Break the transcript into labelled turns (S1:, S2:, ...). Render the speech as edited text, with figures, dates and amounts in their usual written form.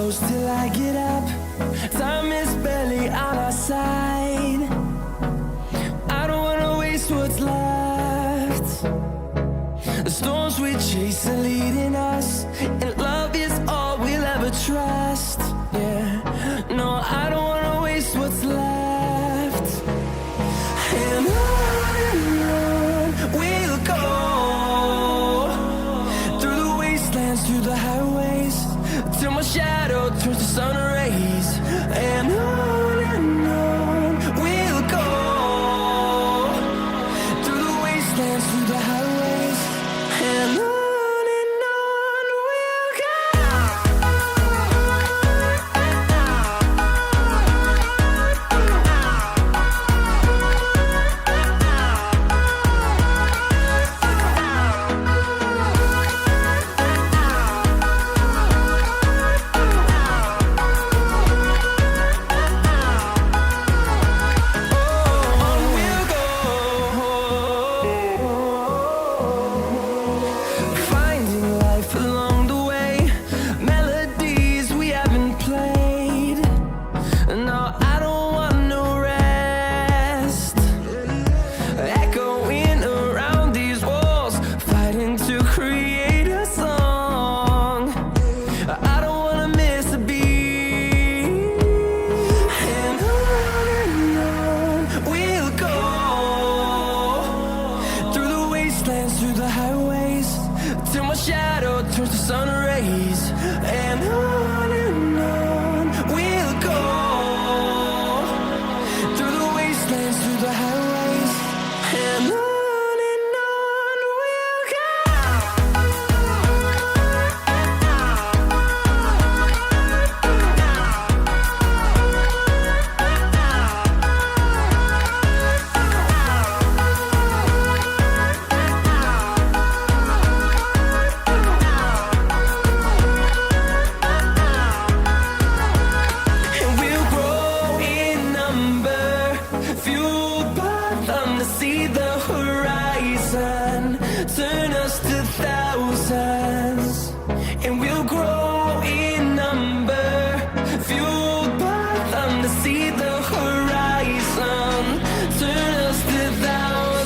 S1: close till I get up. Time is barely on our side. I don't wanna waste what's left. The storms we chase are leading us, and love is all we'll ever trust. Yeah, no, I don't wanna waste what's left. And on we'll go, through the wastelands, through the highways, till my shadow turns to sun rays. And on we'll go, through the wastelands, through the highways, and on we'll go. Finding life along the way, melodies we haven't played. No,